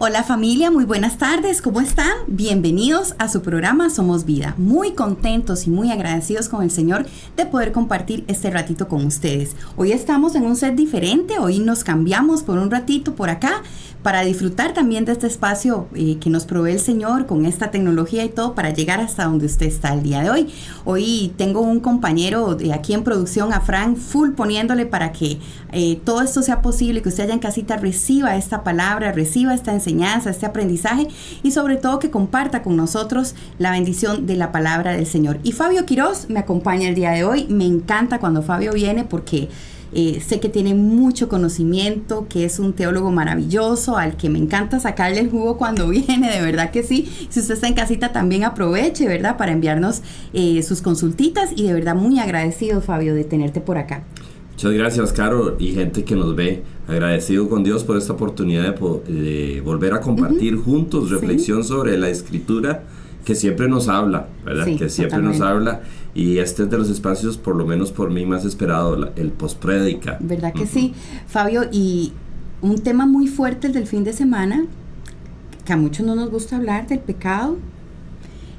Hola familia, muy buenas tardes, ¿cómo están? Bienvenidos a su programa Somos Vida. Muy contentos y muy agradecidos con el Señor de poder compartir este ratito con ustedes. Hoy estamos en un set diferente, hoy nos cambiamos por un ratito por acá para disfrutar también de este espacio que nos provee el Señor con esta tecnología y todo para llegar hasta donde usted está el día de hoy. Hoy tengo un compañero de aquí en producción, a Frank, full poniéndole para que todo esto sea posible, que usted allá en casita reciba esta palabra, reciba esta enseñanza, este aprendizaje y sobre todo que comparta con nosotros la bendición de la palabra del Señor. Y Fabio Quiroz me acompaña el día de hoy. Me encanta cuando Fabio viene porque sé que tiene mucho conocimiento, que es un teólogo maravilloso, al que me encanta sacarle el jugo cuando viene, de verdad que sí. Si usted está en casita también aproveche, ¿verdad? Para enviarnos sus consultitas y de verdad muy agradecido, Fabio, de tenerte por acá. Muchas gracias, Caro, y gente que nos ve. Agradecido con Dios por esta oportunidad de volver a compartir juntos reflexión sobre la Escritura, que siempre nos habla, ¿verdad? Sí, que siempre totalmente. nos habla. Y este es de los espacios, por lo menos por mí, más esperado, el post-prédica. ¿Verdad que sí? Fabio, y un tema muy fuerte el del fin de semana, que a muchos no nos gusta hablar, del pecado.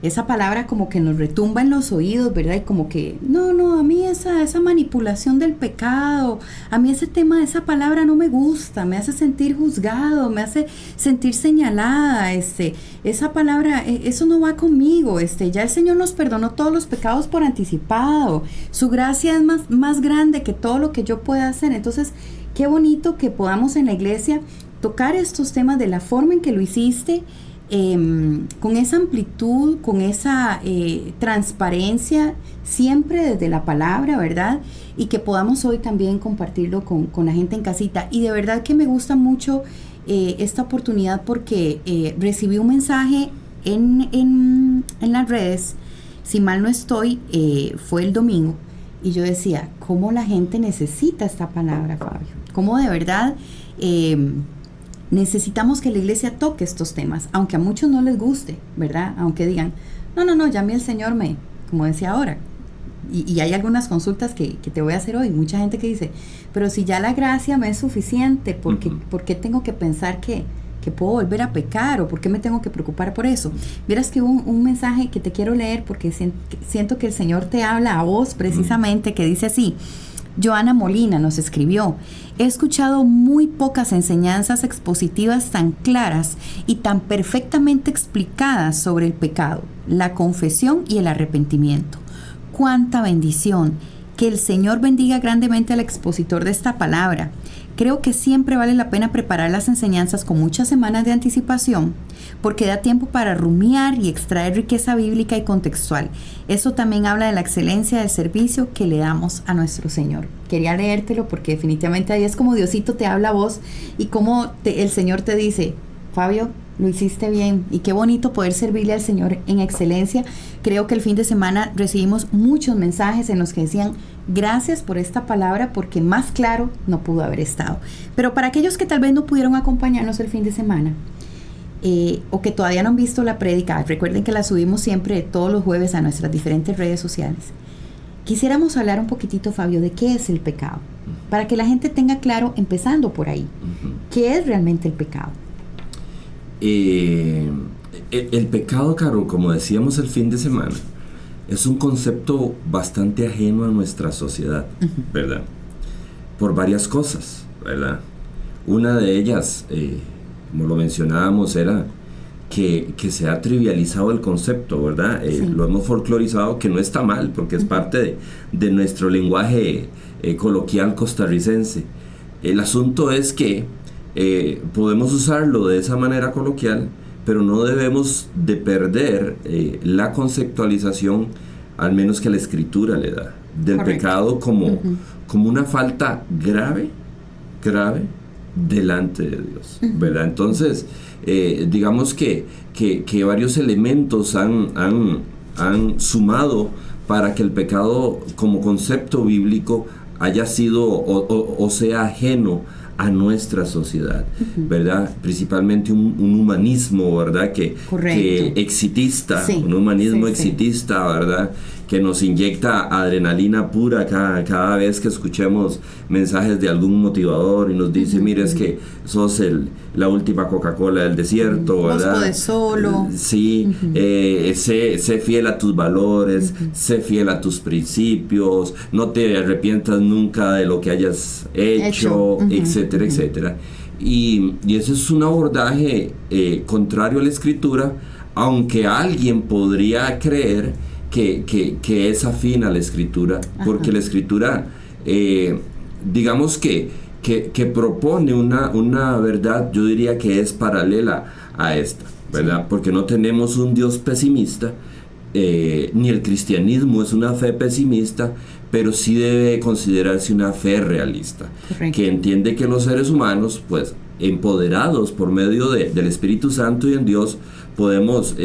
Esa palabra como que nos retumba en los oídos, ¿verdad? Y como que, no, a mí esa manipulación del pecado, a mí ese tema, esa palabra no me gusta, me hace sentir juzgado, me hace sentir señalada, esa palabra, eso no va conmigo, ya el Señor nos perdonó todos los pecados por anticipado, su gracia es más grande que todo lo que yo pueda hacer. Entonces, qué bonito que podamos en la iglesia tocar estos temas de la forma en que lo hiciste, con esa amplitud, con esa transparencia, siempre desde la palabra, ¿verdad? Y que podamos hoy también compartirlo con la gente en casita. Y de verdad que me gusta mucho esta oportunidad porque recibí un mensaje en las redes, si mal no estoy, fue el domingo, y yo decía, ¿cómo la gente necesita esta palabra, Fabio? ¿Cómo de verdad necesitamos que la iglesia toque estos temas, aunque a muchos no les guste, ¿verdad? Aunque digan, no, ya a mí el Señor como decía ahora, y hay algunas consultas que te voy a hacer hoy, mucha gente que dice, pero si ya la gracia me es suficiente, ¿por qué tengo que pensar que puedo volver a pecar, o por qué me tengo que preocupar por eso? Vieras que hubo un mensaje que te quiero leer, porque siento que el Señor te habla a vos precisamente, que dice así. Joana Molina nos escribió: he escuchado muy pocas enseñanzas expositivas tan claras y tan perfectamente explicadas sobre el pecado, la confesión y el arrepentimiento. ¡Cuánta bendición! Que el Señor bendiga grandemente al expositor de esta palabra. Creo que siempre vale la pena preparar las enseñanzas con muchas semanas de anticipación, porque da tiempo para rumiar y extraer riqueza bíblica y contextual. Eso también habla de la excelencia del servicio que le damos a nuestro Señor. Quería leértelo porque definitivamente ahí es como Diosito te habla a vos y como el Señor te dice, Fabio, lo hiciste bien, y qué bonito poder servirle al Señor en excelencia. Creo que el fin de semana recibimos muchos mensajes en los que decían, gracias por esta palabra, porque más claro no pudo haber estado. Pero para aquellos que tal vez no pudieron acompañarnos el fin de semana, o que todavía no han visto la prédica, recuerden que la subimos siempre todos los jueves a nuestras diferentes redes sociales. Quisiéramos hablar un poquitito, Fabio, de qué es el pecado, para que la gente tenga claro, empezando por ahí, ¿qué es realmente el pecado? El pecado, Caro, como decíamos el fin de semana, es un concepto bastante ajeno a nuestra sociedad, ¿verdad? Por varias cosas, ¿verdad? Una de ellas, como lo mencionábamos, era que se ha trivializado el concepto, ¿verdad? Sí. Lo hemos folclorizado, que no está mal, porque es parte de nuestro lenguaje coloquial costarricense. El asunto es que podemos usarlo de esa manera coloquial, pero no debemos de perder la conceptualización, al menos que la Escritura le da, del Correcto. Pecado como una falta grave delante de Dios, ¿verdad? Entonces, digamos que varios elementos han sumado para que el pecado como concepto bíblico haya sido o sea ajeno a nuestra sociedad, ¿verdad? Principalmente un humanismo, ¿verdad? Que exitista, sí, un humanismo exitista, ¿verdad? nos inyecta adrenalina pura cada vez que escuchemos mensajes de algún motivador y nos dice, mire, es que sos la última Coca-Cola del desierto, ¿verdad? Vos podés solo. Sí, sé fiel a tus valores, sé fiel a tus principios, no te arrepientas nunca de lo que hayas hecho. Etcétera, etcétera. Y ese es un abordaje contrario a la Escritura, aunque alguien podría creer que es afín a la Escritura, porque la Escritura, digamos que propone una verdad, yo diría que es paralela a esta, ¿verdad? Porque no tenemos un Dios pesimista, ni el cristianismo es una fe pesimista, pero sí debe considerarse una fe realista. Correcto. Que entiende que los seres humanos, pues, empoderados por medio del Espíritu Santo y en Dios, podemos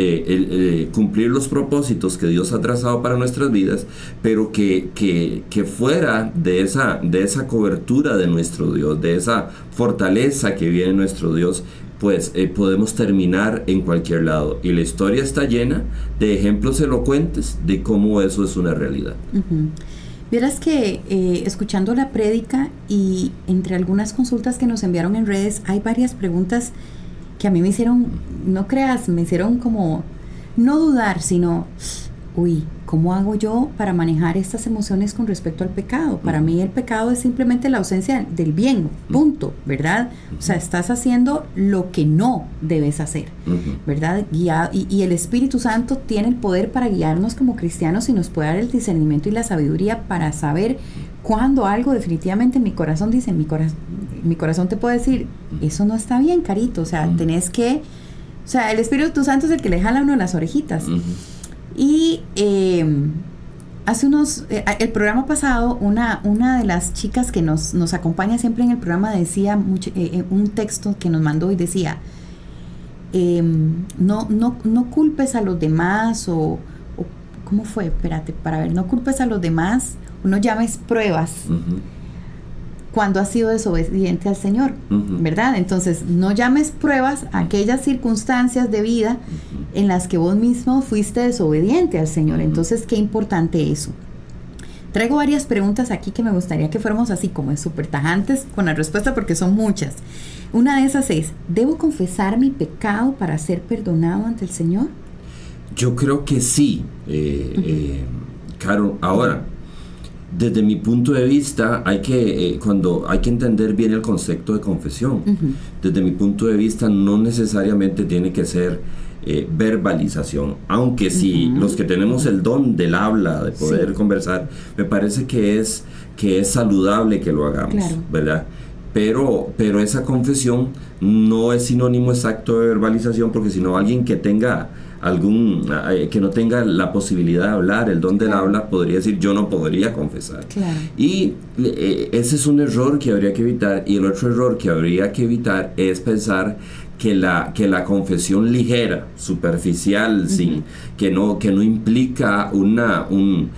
cumplir los propósitos que Dios ha trazado para nuestras vidas, pero que fuera de esa cobertura de nuestro Dios, de esa fortaleza que viene nuestro Dios, pues podemos terminar en cualquier lado. Y la historia está llena de ejemplos elocuentes de cómo eso es una realidad. Vieras que escuchando la prédica y entre algunas consultas que nos enviaron en redes, hay varias preguntas que a mí me hicieron, no creas, me hicieron como no dudar, sino, ¿cómo hago yo para manejar estas emociones con respecto al pecado? Para mí el pecado es simplemente la ausencia del bien, punto, ¿verdad? O sea, estás haciendo lo que no debes hacer, ¿verdad? Y el Espíritu Santo tiene el poder para guiarnos como cristianos y nos puede dar el discernimiento y la sabiduría para saber cuando algo definitivamente en mi corazón dice, mi corazón te puede decir, eso no está bien, carito, o sea, tenés que, o sea, el Espíritu Santo es el que le jala a uno las orejitas. Y hace el programa pasado, una de las chicas que nos acompaña siempre en el programa decía un texto que nos mandó y decía, no culpes a los demás o ¿cómo fue? Espérate, para ver, no culpes a los demás, no llames pruebas cuando has sido desobediente al Señor, ¿verdad? Entonces, no llames pruebas a aquellas circunstancias de vida en las que vos mismo fuiste desobediente al Señor. Entonces, qué importante eso. Traigo varias preguntas aquí que me gustaría que fuéramos así como súper tajantes con la respuesta porque son muchas. Una de esas es, ¿debo confesar mi pecado para ser perdonado ante el Señor? Yo creo que sí, Caro. Ahora, desde mi punto de vista, hay que entender bien el concepto de confesión. Desde mi punto de vista, no necesariamente tiene que ser verbalización, aunque sí, los que tenemos el don del habla, de poder conversar, me parece que es saludable que lo hagamos, ¿verdad? Pero esa confesión no es sinónimo exacto de verbalización, porque si no, alguien que tenga que no tenga la posibilidad de hablar, el don del habla, podría decir, yo no podría confesar. Y ese es un error que habría que evitar. Y el otro error que habría que evitar es pensar que la confesión ligera, superficial, que no implica un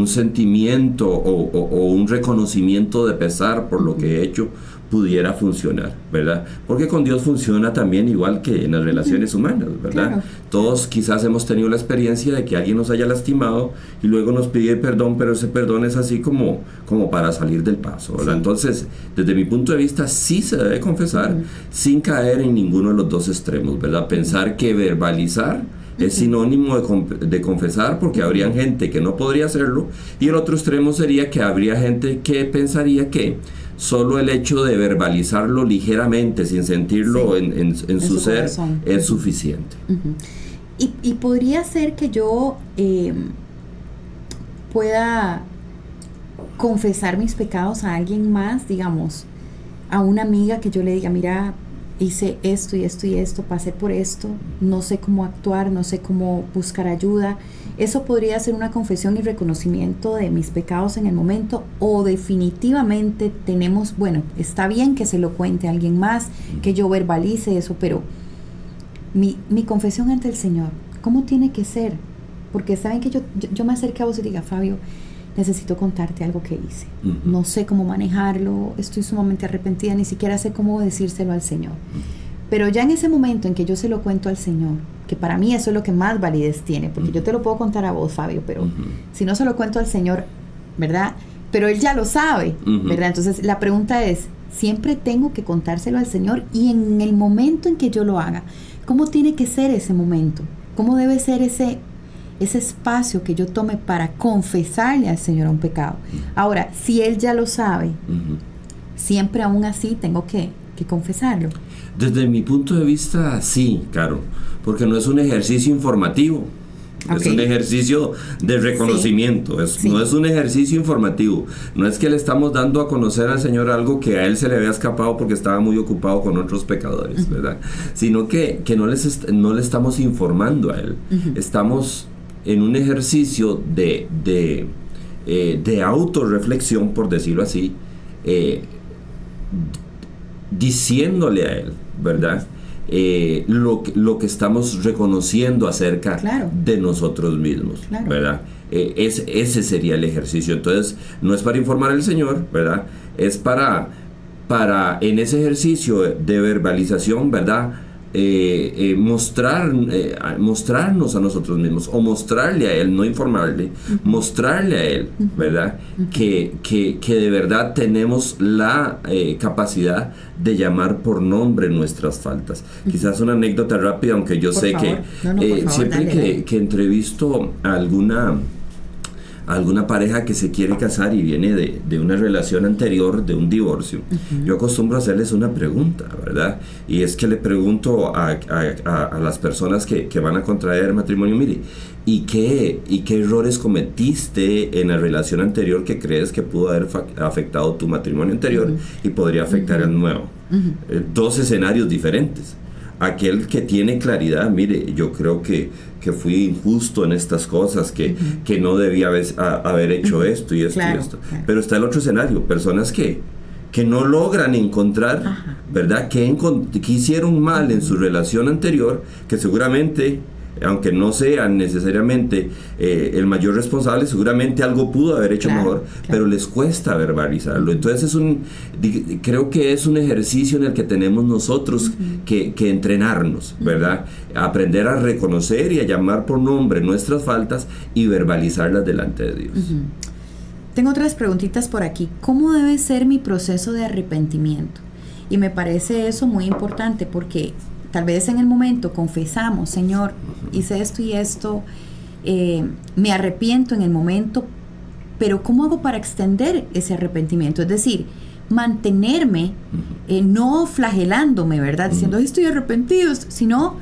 sentimiento o un reconocimiento de pesar por lo que he hecho, pudiera funcionar, ¿verdad? Porque con Dios funciona también igual que en las relaciones humanas, ¿verdad? Todos quizás hemos tenido la experiencia de que alguien nos haya lastimado y luego nos pide perdón, pero ese perdón es así como para salir del paso, ¿verdad? Entonces, desde mi punto de vista, sí se debe confesar sin caer en ninguno de los dos extremos, ¿verdad? Pensar que verbalizar es sinónimo de confesar, porque habría gente que no podría hacerlo, y el otro extremo sería que habría gente que pensaría que solo el hecho de verbalizarlo ligeramente, sin sentirlo en su ser, corazón, es suficiente. Y podría ser que yo pueda confesar mis pecados a alguien más, digamos, a una amiga, que yo le diga, mira, hice esto y esto y esto, pasé por esto, no sé cómo actuar, no sé cómo buscar ayuda. Eso podría ser una confesión y reconocimiento de mis pecados en el momento, o definitivamente tenemos, bueno, está bien que se lo cuente a alguien más, que yo verbalice eso, pero mi confesión ante el Señor, ¿cómo tiene que ser? Porque saben que yo me acerque a vos y diga, Fabio, necesito contarte algo que hice. No sé cómo manejarlo, estoy sumamente arrepentida, ni siquiera sé cómo decírselo al Señor. Pero ya en ese momento en que yo se lo cuento al Señor, que para mí eso es lo que más validez tiene, porque yo te lo puedo contar a vos, Fabio, pero si no se lo cuento al Señor, ¿verdad? Pero Él ya lo sabe, ¿verdad? Entonces la pregunta es, siempre tengo que contárselo al Señor, y en el momento en que yo lo haga, ¿cómo tiene que ser ese momento? ¿Cómo debe ser ese espacio que yo tome para confesarle al Señor un pecado? Ahora, si Él ya lo sabe, siempre aún así tengo que confesarlo. Desde mi punto de vista, sí, Caro, porque no es un ejercicio informativo. Okay. Es un ejercicio de reconocimiento, no es un ejercicio informativo. No es que le estamos dando a conocer al Señor algo que a Él se le había escapado porque estaba muy ocupado con otros pecadores, ¿verdad? Sino que no le estamos informando a Él. Estamos en un ejercicio de autorreflexión, por decirlo así, diciéndole a Él, ¿verdad? Lo que estamos reconociendo acerca de nosotros mismos, ¿verdad? Ese sería el ejercicio. Entonces, no es para informar al Señor, ¿verdad? Es para en ese ejercicio de verbalización, ¿verdad? Mostrarnos a nosotros mismos, o mostrarle a Él, no informarle, mostrarle a Él, ¿verdad? Que de verdad tenemos la capacidad de llamar por nombre nuestras faltas. Quizás una anécdota rápida, aunque yo sé que siempre que entrevisto a alguna pareja que se quiere casar y viene de una relación anterior, de un divorcio, yo acostumbro a hacerles una pregunta, ¿verdad? Y es que le pregunto a las personas que van a contraer matrimonio, mire, ¿y qué errores cometiste en la relación anterior que crees que pudo haber afectado tu matrimonio anterior y podría afectar el nuevo? Dos escenarios diferentes. Aquel que tiene claridad, mire, yo creo que fui injusto en estas cosas, que no debía haber hecho esto y esto y esto. Pero está el otro escenario, personas que no logran encontrar, ¿verdad? Que hicieron mal en su relación anterior, que seguramente, aunque no sean necesariamente el mayor responsable, seguramente algo pudo haber hecho mejor, pero les cuesta verbalizarlo. Entonces creo que es un ejercicio en el que tenemos nosotros que entrenarnos, ¿verdad? Aprender a reconocer y a llamar por nombre nuestras faltas y verbalizarlas delante de Dios. Tengo otras preguntitas por aquí. ¿Cómo debe ser mi proceso de arrepentimiento? Y me parece eso muy importante, porque tal vez en el momento confesamos, Señor, hice esto y esto, me arrepiento en el momento, pero ¿cómo hago para extender ese arrepentimiento? Es decir, mantenerme, no flagelándome, ¿verdad? Diciendo, estoy arrepentido, sino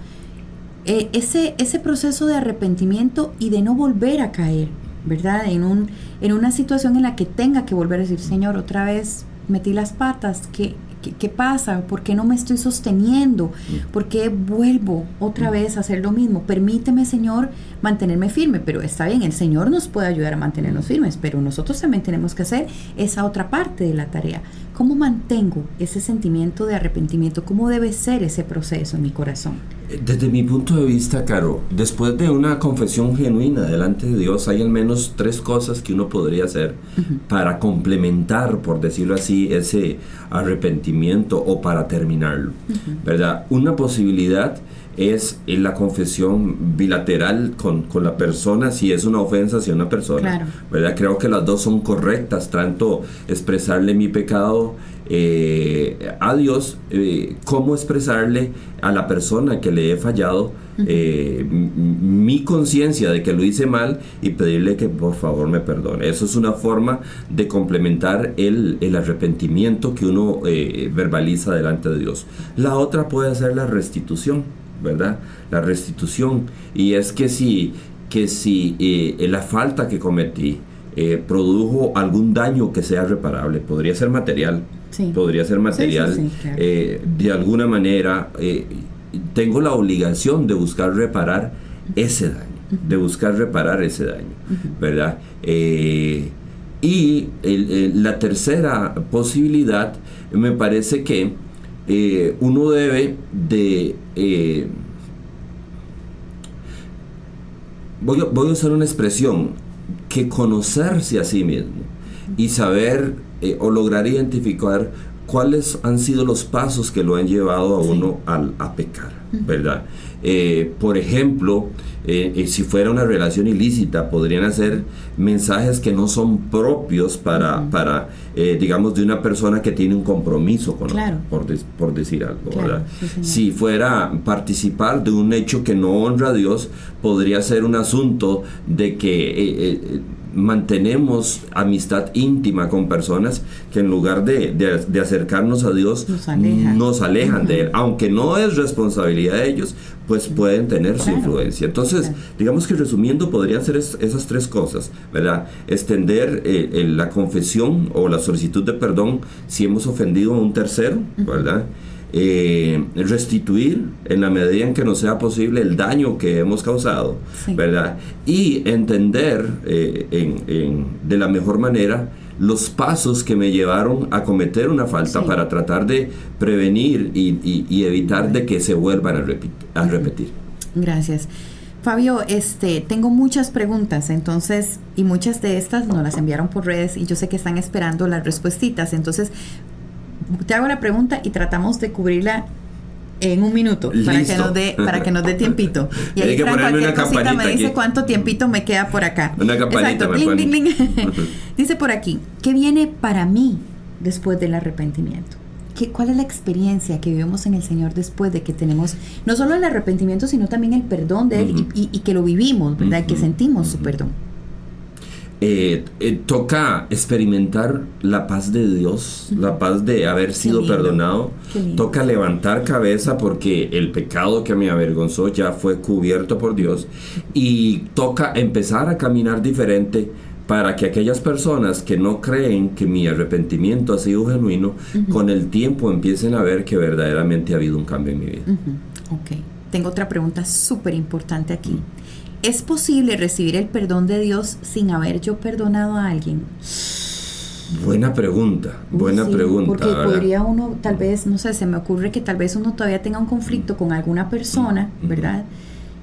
ese proceso de arrepentimiento y de no volver a caer, ¿verdad? En una situación en la que tenga que volver a decir, Señor, otra vez metí las patas, ¿Qué pasa? ¿Por qué no me estoy sosteniendo? ¿Por qué vuelvo otra vez a hacer lo mismo? Permíteme, Señor, mantenerme firme. Pero está bien, el Señor nos puede ayudar a mantenernos firmes, pero nosotros también tenemos que hacer esa otra parte de la tarea. ¿Cómo mantengo ese sentimiento de arrepentimiento? ¿Cómo debe ser ese proceso en mi corazón? Desde mi punto de vista, Caro, después de una confesión genuina delante de Dios, hay al menos 3 cosas que uno podría hacer para complementar, por decirlo así, ese arrepentimiento o para terminarlo, ¿verdad? Una posibilidad es la confesión bilateral con la persona, si es una ofensa hacia una persona, ¿verdad? Creo que las dos son correctas, tanto expresarle mi pecado a Dios, como expresarle a la persona que le he fallado mi conciencia de que lo hice mal y pedirle que por favor me perdone. Eso es una forma de complementar el arrepentimiento que uno verbaliza delante de Dios. La otra puede ser la restitución, ¿verdad? La restitución, y es que si la falta que cometí produjo algún daño que sea reparable, podría ser material, claro. De alguna manera tengo la obligación de buscar reparar ese daño, ¿verdad? Y la tercera posibilidad, me parece que uno debe de voy a usar una expresión, que conocerse a sí mismo y saber o lograr identificar cuáles han sido los pasos que lo han llevado a uno a pecar, ¿verdad? Por ejemplo, si fuera una relación ilícita, podrían hacer mensajes que no son propios para digamos, de una persona que tiene un compromiso con otro, por decir algo, ¿verdad? Sí, si fuera participar de un hecho que no honra a Dios, podría ser un asunto de que mantenemos amistad íntima con personas que en lugar de acercarnos a Dios nos alejan de Él, aunque no es responsabilidad de ellos, pues pueden tener su influencia. Entonces, digamos que resumiendo, podrían ser esas tres cosas, ¿verdad? Extender la confesión o la solicitud de perdón si hemos ofendido a un tercero, ¿verdad? Restituir en la medida en que nos sea posible el daño que hemos causado, ¿verdad? Y entender de la mejor manera los pasos que me llevaron a cometer una falta para tratar de prevenir y evitar de que se vuelvan a repetir. Gracias. Fabio, tengo muchas preguntas, entonces, y muchas de estas nos las enviaron por redes y yo sé que están esperando las respuestitas, entonces te hago la pregunta y tratamos de cubrirla en un minuto para que nos dé tiempito. Y ahí Fran, cualquier cosita me dice aquí cuánto tiempito me queda por acá. Una campanita. Exacto, bling, bling, bling. Dice por aquí, ¿qué viene para mí después del arrepentimiento? ¿Cuál es la experiencia que vivimos en el Señor después de que tenemos no solo el arrepentimiento, sino también el perdón de Él y que lo vivimos, ¿verdad? Que sentimos su perdón. Toca experimentar la paz de Dios, la paz de haber sido perdonado. Toca levantar cabeza porque el pecado que me avergonzó ya fue cubierto por Dios, y toca empezar a caminar diferente para que aquellas personas que no creen que mi arrepentimiento ha sido genuino, con el tiempo empiecen a ver que verdaderamente ha habido un cambio en mi vida. Ok, tengo otra pregunta súper importante aquí. ¿Es posible recibir el perdón de Dios sin haber yo perdonado a alguien? Buena pregunta, pregunta. Porque ¿verdad? Podría uno, tal vez, no sé, se me ocurre que tal vez uno todavía tenga un conflicto con alguna persona, ¿verdad?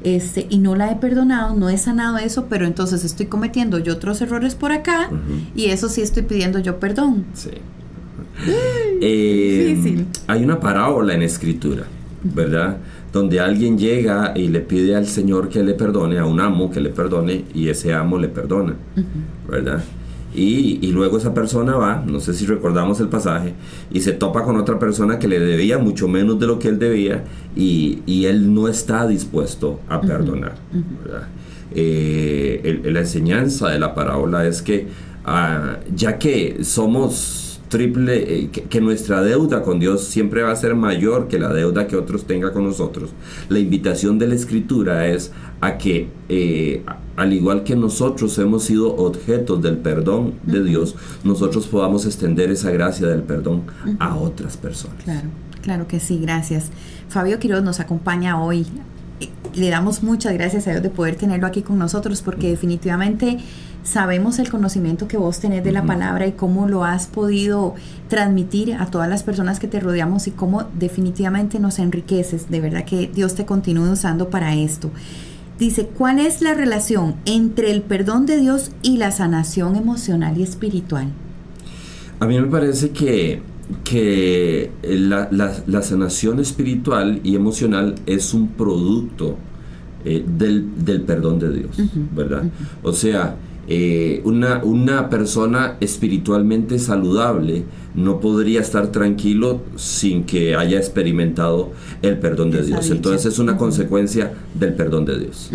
Y no la he perdonado, no he sanado eso, pero entonces estoy cometiendo yo otros errores por acá, y eso sí estoy pidiendo yo perdón. Sí. Difícil. Hay una parábola en Escritura, ¿verdad? Donde alguien llega y le pide al Señor que le perdone, a un amo que le perdone, y ese amo le perdona, ¿verdad? Y luego esa persona va, no sé si recordamos el pasaje, y se topa con otra persona que le debía mucho menos de lo que él debía, y él no está dispuesto a perdonar, ¿verdad? La enseñanza de la parábola es que ya que somos que nuestra deuda con Dios siempre va a ser mayor que la deuda que otros tengan con nosotros, la invitación de la Escritura es a que al igual que nosotros hemos sido objetos del perdón de Dios, nosotros podamos extender esa gracia del perdón a otras personas. Claro que sí, gracias. Fabio Quiroz nos acompaña hoy. Le damos muchas gracias a Dios de poder tenerlo aquí con nosotros, porque definitivamente sabemos el conocimiento que vos tenés de la palabra y cómo lo has podido transmitir a todas las personas que te rodeamos, y cómo definitivamente nos enriqueces. De verdad que Dios te continúe usando para esto. Dice, ¿cuál es la relación entre el perdón de Dios y la sanación emocional y espiritual? A mí me parece que la sanación espiritual y emocional es un producto del perdón de Dios, ¿verdad? O sea, una persona espiritualmente saludable no podría estar tranquilo sin que haya experimentado el perdón de Dios. Entonces es una consecuencia del perdón de Dios.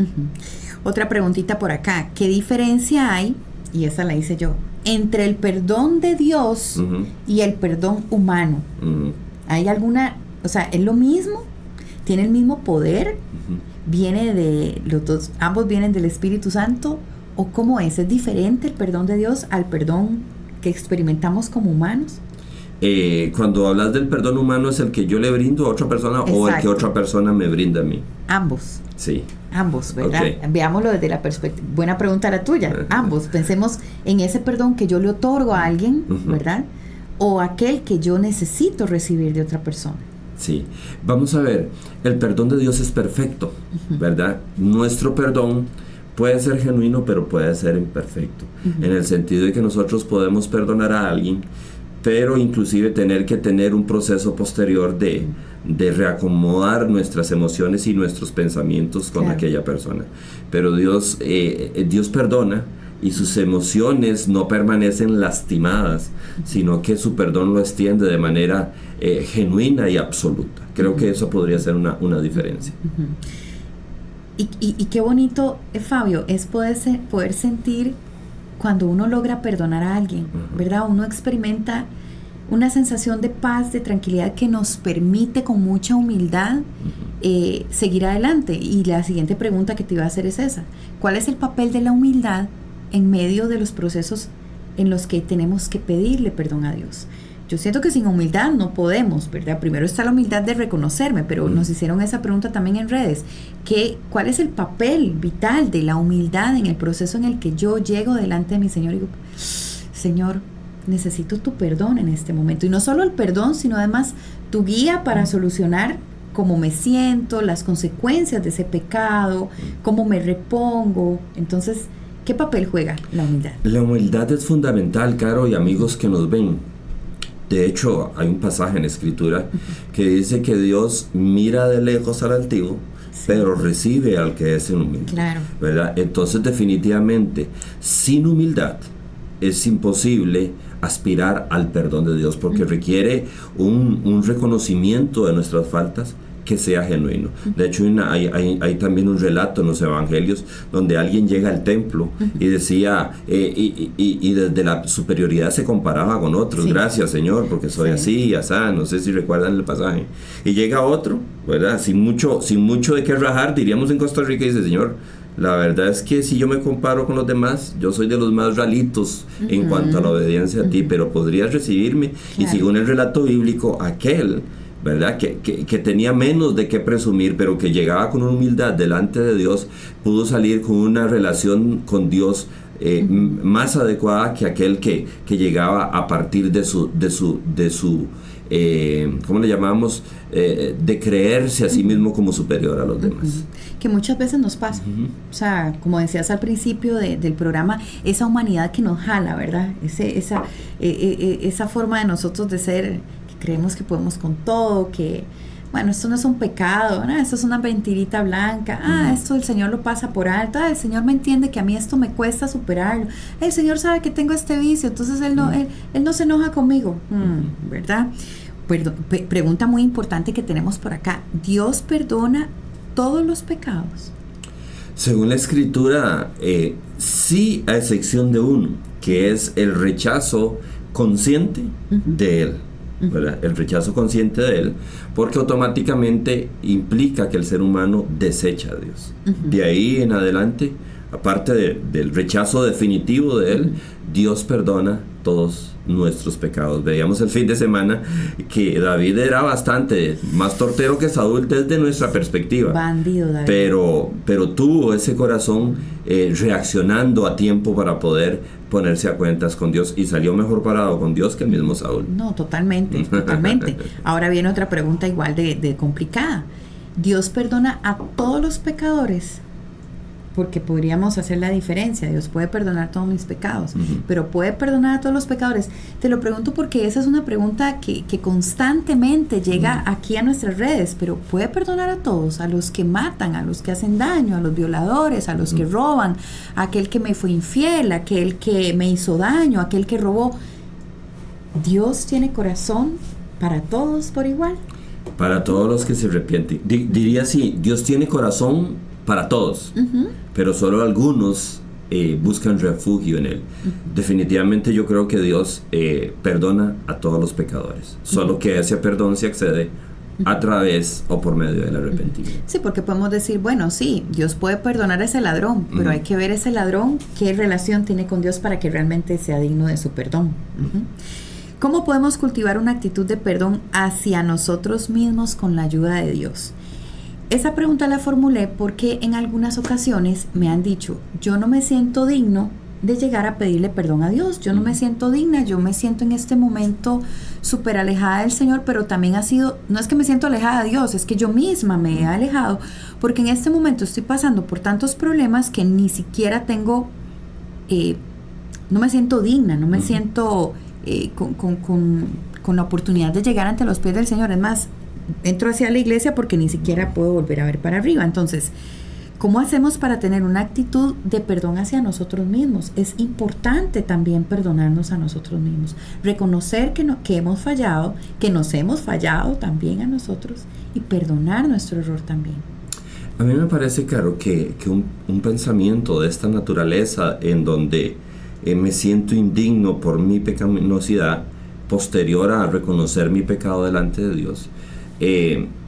Otra preguntita por acá. ¿Qué diferencia hay, y esa la hice yo, entre el perdón de Dios y el perdón humano? ¿Hay alguna, o sea, es lo mismo? ¿Tiene el mismo poder? ¿Viene de los dos, ambos vienen del Espíritu Santo? ¿O cómo es? ¿Es diferente el perdón de Dios al perdón que experimentamos como humanos? Cuando hablas del perdón humano, ¿es el que yo le brindo a otra persona? Exacto. ¿O el que otra persona me brinda a mí? Ambos. Sí. Ambos, ¿verdad? Okay. Veámoslo desde la perspectiva. Buena pregunta la tuya. Ambos. Pensemos en ese perdón que yo le otorgo a alguien, ¿verdad? O aquel que yo necesito recibir de otra persona. Sí. Vamos a ver. El perdón de Dios es perfecto, ¿verdad? Nuestro perdón puede ser genuino, pero puede ser imperfecto. En el sentido de que nosotros podemos perdonar a alguien, pero inclusive tener que tener un proceso posterior de reacomodar nuestras emociones y nuestros pensamientos con aquella persona. Pero Dios perdona, y sus emociones no permanecen lastimadas, sino que su perdón lo extiende de manera genuina y absoluta. Creo que eso podría ser una diferencia. Y qué bonito, Fabio, es poder sentir cuando uno logra perdonar a alguien, ¿verdad? Uno experimenta una sensación de paz, de tranquilidad que nos permite con mucha humildad seguir adelante. Y la siguiente pregunta que te iba a hacer es esa: ¿cuál es el papel de la humildad en medio de los procesos en los que tenemos que pedirle perdón a Dios? Yo siento que sin humildad no podemos, ¿verdad? Primero está la humildad de reconocerme, pero nos hicieron esa pregunta también en redes. ¿Cuál es el papel vital de la humildad en el proceso en el que yo llego delante de mi Señor y digo, Señor, necesito tu perdón en este momento? Y no solo el perdón, sino además tu guía para solucionar cómo me siento, las consecuencias de ese pecado, cómo me repongo. Entonces, ¿qué papel juega la humildad? La humildad es fundamental, Caro, y amigos que nos ven. De hecho, hay un pasaje en Escritura que dice que Dios mira de lejos al altivo, pero recibe al que es humilde. Claro. ¿Verdad? Entonces, definitivamente, sin humildad es imposible aspirar al perdón de Dios, porque requiere un reconocimiento de nuestras faltas que sea genuino. De hecho, hay también un relato en los evangelios donde alguien llega al templo y decía, y desde la superioridad se comparaba con otros. Gracias, Señor, porque soy así y asá. No sé si recuerdan el pasaje. Y llega otro, ¿verdad? Sin mucho de qué rajar, diríamos en Costa Rica, y dice, Señor, la verdad es que si yo me comparo con los demás, yo soy de los más ralitos en cuanto a la obediencia a ti, pero podrías recibirme. Y según el relato bíblico, aquel, ¿verdad?, que tenía menos de qué presumir, pero que llegaba con humildad delante de Dios, pudo salir con una relación con Dios más adecuada que aquel que llegaba a partir de su ¿cómo le llamamos? De creerse a sí mismo como superior a los demás. Que muchas veces nos pasa. O sea, como decías al principio del programa, esa humanidad que nos jala, ¿verdad? Esa forma de nosotros de ser, creemos que podemos con todo, que bueno, esto no es un pecado, ¿no? Esto es una mentirita blanca, esto el Señor lo pasa por alto, el Señor me entiende que a mí esto me cuesta superarlo, el Señor sabe que tengo este vicio, entonces Él no se enoja conmigo, ¿verdad? Pregunta muy importante que tenemos por acá: ¿Dios perdona todos los pecados? Según la Escritura, sí, a excepción de uno, que es el rechazo consciente de Él. ¿Verdad? El rechazo consciente de Él, porque automáticamente implica que el ser humano desecha a Dios. De ahí en adelante, aparte del rechazo definitivo de Él, Dios perdona todos nuestros pecados. Veíamos el fin de semana que David era bastante más tortero que Saúl desde nuestra perspectiva. Bandido David. Pero tuvo ese corazón reaccionando a tiempo para poder ponerse a cuentas con Dios, y salió mejor parado con Dios que el mismo Saúl. No, totalmente. Ahora viene otra pregunta igual de complicada. ¿Dios perdona a todos los pecadores? Porque podríamos hacer la diferencia. Dios puede perdonar todos mis pecados, pero ¿puede perdonar a todos los pecadores? Te lo pregunto porque esa es una pregunta que constantemente llega aquí a nuestras redes. Pero ¿puede perdonar a todos? A los que matan, a los que hacen daño, a los violadores, a los que roban, a aquel que me fue infiel, a aquel que me hizo daño, a aquel que robó. ¿Dios tiene corazón para todos por igual? Para todos los que se arrepienten. Diría así: Dios tiene corazón para todos, pero solo algunos buscan refugio en Él. Definitivamente yo creo que Dios perdona a todos los pecadores, solo que a ese perdón se accede a través o por medio del arrepentimiento. Sí, porque podemos decir, bueno, sí, Dios puede perdonar a ese ladrón, pero hay que ver ese ladrón qué relación tiene con Dios para que realmente sea digno de su perdón. ¿Cómo podemos cultivar una actitud de perdón hacia nosotros mismos con la ayuda de Dios? Esa pregunta la formulé porque en algunas ocasiones me han dicho, yo no me siento digno de llegar a pedirle perdón a Dios, yo no me siento digna, yo me siento en este momento súper alejada del Señor, pero también no es que me siento alejada de Dios, es que yo misma me he alejado, porque en este momento estoy pasando por tantos problemas que ni siquiera tengo, no me siento digna, no me siento con la oportunidad de llegar ante los pies del Señor. Es más, entro hacia la iglesia porque ni siquiera puedo volver a ver para arriba. Entonces, ¿cómo hacemos para tener una actitud de perdón hacia nosotros mismos? Es importante también perdonarnos a nosotros mismos, reconocer que hemos fallado, que nos hemos fallado también a nosotros y perdonar nuestro error también. A mí me parece, Caro, que un pensamiento de esta naturaleza en donde me siento indigno por mi pecaminosidad posterior a reconocer mi pecado delante de Dios,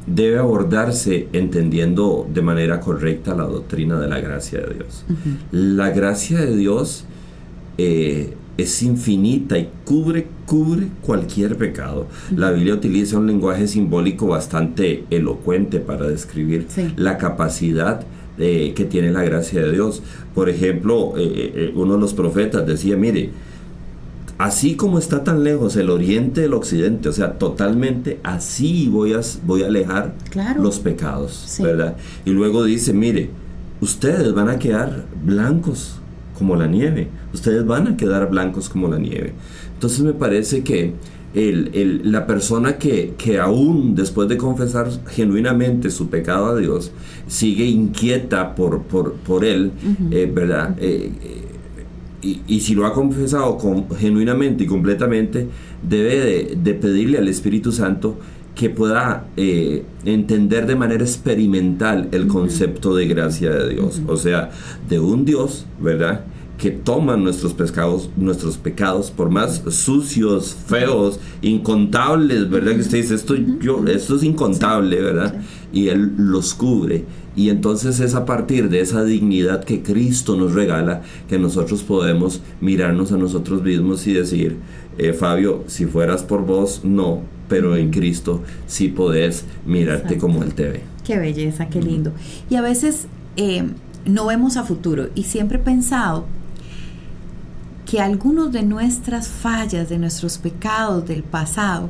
debe abordarse entendiendo de manera correcta la doctrina de la gracia de Dios. Uh-huh. La gracia de Dios es infinita y cubre cualquier pecado. Uh-huh. La Biblia utiliza un lenguaje simbólico bastante elocuente para describir la capacidad que tiene la gracia de Dios. Por ejemplo, uno de los profetas decía, mire, así como está tan lejos el oriente del occidente, o sea, totalmente así voy a alejar los pecados, ¿verdad? Y luego dice, mire, ustedes van a quedar blancos como la nieve, ustedes van a quedar blancos como la nieve. Entonces me parece que la persona que aún después de confesar genuinamente su pecado a Dios, sigue inquieta por él, uh-huh. ¿Verdad? Y si lo ha confesado genuinamente y completamente, debe de pedirle al Espíritu Santo que pueda entender de manera experimental el concepto de gracia de Dios. O sea, de un Dios, ¿verdad?, que toma nuestros pecados, por más sucios, feos, incontables, ¿verdad? Que usted dice, esto es incontable, ¿verdad? Y Él los cubre. Y entonces es a partir de esa dignidad que Cristo nos regala que nosotros podemos mirarnos a nosotros mismos y decir, Fabio, si fueras por vos, no, pero en Cristo sí podés mirarte como Él te ve. Qué belleza, qué lindo. Y a veces no vemos a futuro, y siempre he pensado que algunos de nuestras fallas, de nuestros pecados del pasado,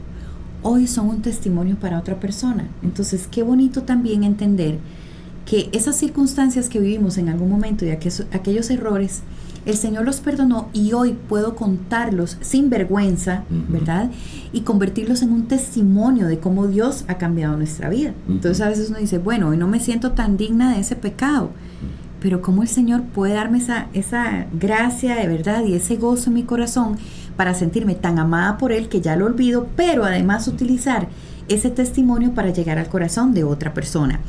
hoy son un testimonio para otra persona. Entonces, qué bonito también entender que esas circunstancias que vivimos en algún momento y aquellos errores, el Señor los perdonó y hoy puedo contarlos sin vergüenza, ¿verdad? Y convertirlos en un testimonio de cómo Dios ha cambiado nuestra vida. Entonces a veces uno dice, bueno, hoy no me siento tan digna de ese pecado, pero cómo el Señor puede darme esa gracia de verdad y ese gozo en mi corazón para sentirme tan amada por Él que ya lo olvido, pero además utilizar ese testimonio para llegar al corazón de otra persona.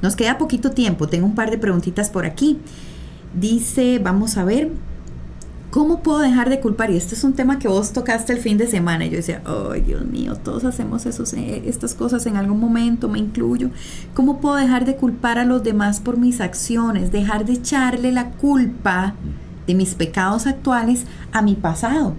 Nos queda poquito tiempo, tengo un par de preguntitas por aquí. Dice, vamos a ver, ¿cómo puedo dejar de culpar? Y este es un tema que vos tocaste el fin de semana. Y yo decía, ay, Dios mío, todos hacemos estas cosas en algún momento, me incluyo. ¿Cómo puedo dejar de culpar a los demás por mis acciones? Dejar de echarle la culpa de mis pecados actuales a mi pasado.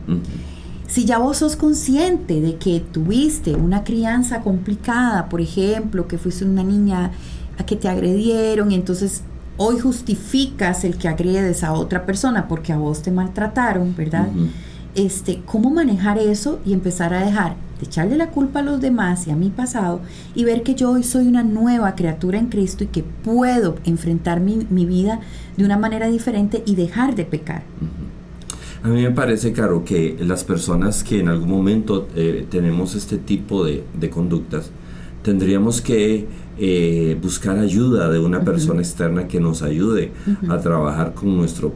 Si ya vos sos consciente de que tuviste una crianza complicada, por ejemplo, que fuiste una niña a que te agredieron y entonces hoy justificas el que agredes a otra persona porque a vos te maltrataron, ¿verdad? ¿Cómo manejar eso y empezar a dejar de echarle la culpa a los demás y a mi pasado y ver que yo hoy soy una nueva criatura en Cristo y que puedo enfrentar mi vida de una manera diferente y dejar de pecar? A mí me parece, Caro, que las personas que en algún momento tenemos este tipo de conductas, tendríamos que buscar ayuda de una persona externa que nos ayude a trabajar con nuestro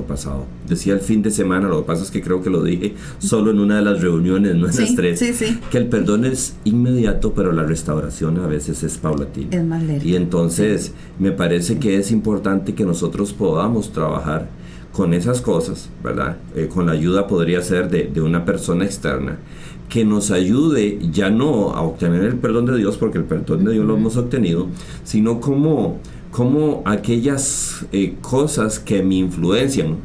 pasado. Decía el fin de semana, lo que pasa es que creo que lo dije solo en una de las reuniones, no en las tres, que el perdón es inmediato, pero la restauración a veces es paulatina. Es más lento. Y entonces me parece que es importante que nosotros podamos trabajar con esas cosas, ¿verdad? Con la ayuda podría ser de una persona externa que nos ayude ya no a obtener el perdón de Dios, porque el perdón de Dios lo hemos obtenido, sino como aquellas cosas que me influencian,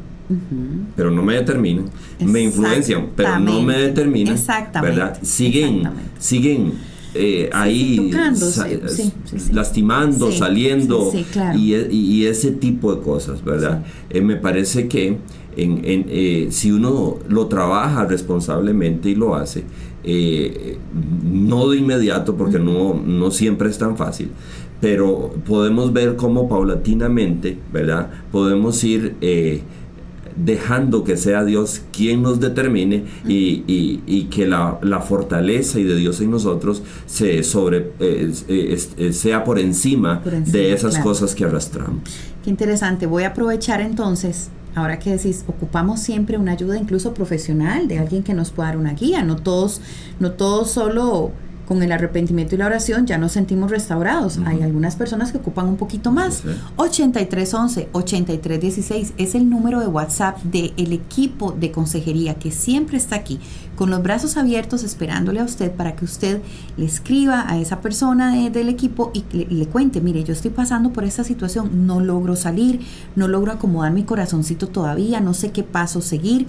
pero no me determinan, me influencian, pero no me determinan, ¿verdad? Siguen ahí lastimando, saliendo, claro. y ese tipo de cosas, ¿verdad? Me parece que si uno lo trabaja responsablemente y lo hace, no de inmediato, porque no siempre es tan fácil, pero podemos ver cómo paulatinamente, ¿verdad?, podemos ir dejando que sea Dios quien nos determine y que la fortaleza y de Dios en nosotros sea por encima de esas cosas que arrastramos. Qué interesante. Voy a aprovechar entonces, ahora que decís, ocupamos siempre una ayuda incluso profesional de alguien que nos pueda dar una guía. No todos solo con el arrepentimiento y la oración ya nos sentimos restaurados. Hay algunas personas que ocupan un poquito más. 8311-8316 es el número de WhatsApp del equipo de consejería que siempre está aquí, con los brazos abiertos esperándole a usted para que usted le escriba a esa persona del equipo y le cuente, mire, yo estoy pasando por esta situación, no logro salir, no logro acomodar mi corazoncito todavía, no sé qué paso seguir.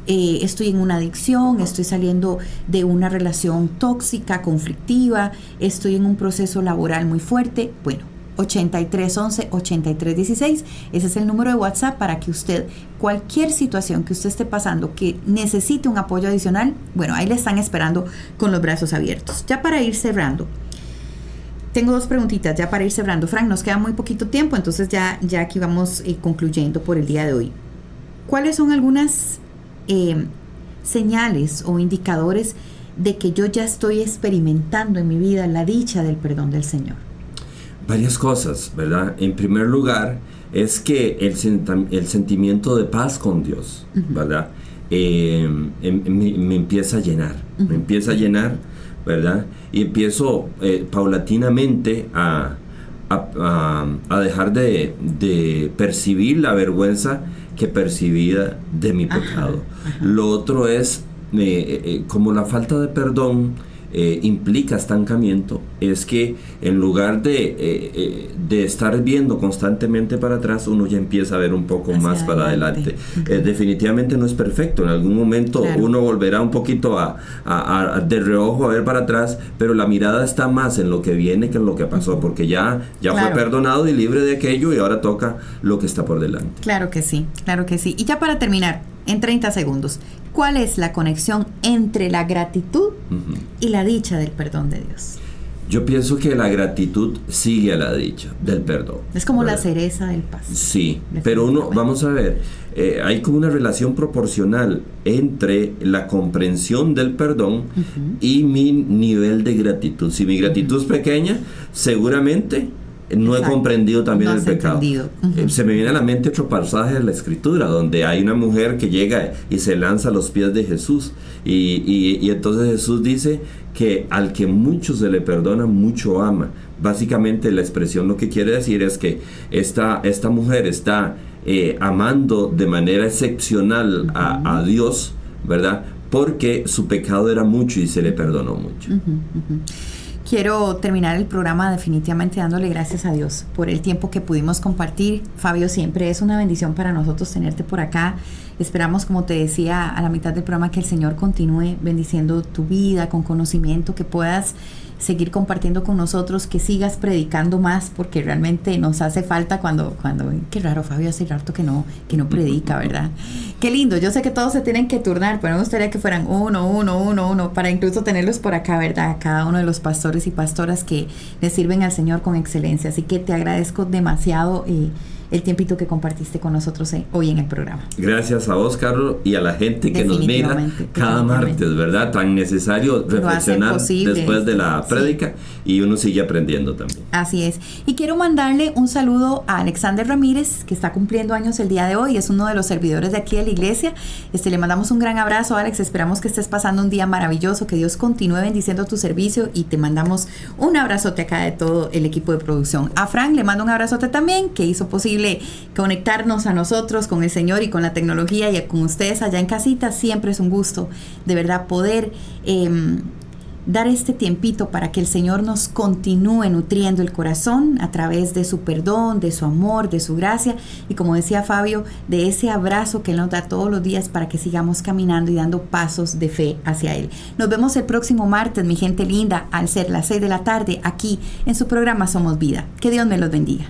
Estoy en una adicción, estoy saliendo de una relación tóxica, conflictiva, estoy en un proceso laboral muy fuerte. Bueno, 8311-8316, ese es el número de WhatsApp para que usted, cualquier situación que usted esté pasando que necesite un apoyo adicional, bueno, ahí le están esperando con los brazos abiertos. Ya para ir cerrando, tengo 2 preguntitas ya para ir cerrando. Frank, nos queda muy poquito tiempo, entonces ya aquí vamos concluyendo por el día de hoy. ¿Cuáles son algunas señales o indicadores de que yo ya estoy experimentando en mi vida la dicha del perdón del Señor? Varias cosas, ¿verdad? En primer lugar, es que el sentimiento de paz con Dios, ¿verdad? Me empieza a llenar, ¿verdad? Y empiezo paulatinamente a dejar de percibir la vergüenza que percibía de mi pecado. Lo otro es, como la falta de perdón implica estancamiento, es que en lugar de estar viendo constantemente para atrás, uno ya empieza a ver un poco más para adelante. Definitivamente no es perfecto, en algún momento uno volverá un poquito de reojo a ver para atrás, pero la mirada está más en lo que viene que en lo que pasó, porque ya fue perdonado y libre de aquello, y ahora toca lo que está por delante. Claro que sí. Y ya para terminar, en 30 segundos, ¿cuál es la conexión entre la gratitud y la dicha del perdón de Dios? Yo pienso que la gratitud sigue a la dicha del perdón. Es como la cereza del pastel. Sí, pero vamos a ver, hay como una relación proporcional entre la comprensión del perdón y mi nivel de gratitud. Si mi gratitud es pequeña, seguramente no he comprendido también el pecado. Se me viene a la mente otro pasaje de la Escritura donde hay una mujer que llega y se lanza a los pies de Jesús y entonces Jesús dice que al que mucho se le perdona, mucho ama. Básicamente la expresión lo que quiere decir es que esta mujer está amando de manera excepcional a Dios, ¿verdad? Porque su pecado era mucho y se le perdonó mucho. Quiero terminar el programa definitivamente dándole gracias a Dios por el tiempo que pudimos compartir. Fabio, siempre es una bendición para nosotros tenerte por acá. Esperamos, como te decía a la mitad del programa, que el Señor continúe bendiciendo tu vida con conocimiento, que puedas seguir compartiendo con nosotros, que sigas predicando más, porque realmente nos hace falta cuando qué raro, Fabio hace rato que no predica, ¿verdad? Qué lindo, yo sé que todos se tienen que turnar, pero me gustaría que fueran uno, para incluso tenerlos por acá, ¿verdad? Cada uno de los pastores y pastoras que le sirven al Señor con excelencia. Así que te agradezco demasiado el tiempito que compartiste con nosotros hoy en el programa. Gracias a vos, Carlos, y a la gente que nos mira cada martes, ¿verdad? Tan necesario reflexionar después de la prédica, y uno sigue aprendiendo también. Así es. Y quiero mandarle un saludo a Alexander Ramírez, que está cumpliendo años el día de hoy, es uno de los servidores de aquí de la iglesia. Le mandamos un gran abrazo, Alex, esperamos que estés pasando un día maravilloso, que Dios continúe bendiciendo tu servicio, y te mandamos un abrazote acá de todo el equipo de producción. A Frank le mando un abrazote también, que hizo posible conectarnos a nosotros con el Señor y con la tecnología, y con ustedes allá en casita. Siempre es un gusto, de verdad, poder dar este tiempito para que el Señor nos continúe nutriendo el corazón a través de su perdón, de su amor, de su gracia, y como decía Fabio, de ese abrazo que Él nos da todos los días para que sigamos caminando y dando pasos de fe hacia Él. Nos vemos el próximo martes, mi gente linda, al ser las 6 de la tarde, aquí en su programa Somos Vida. Que Dios me los bendiga.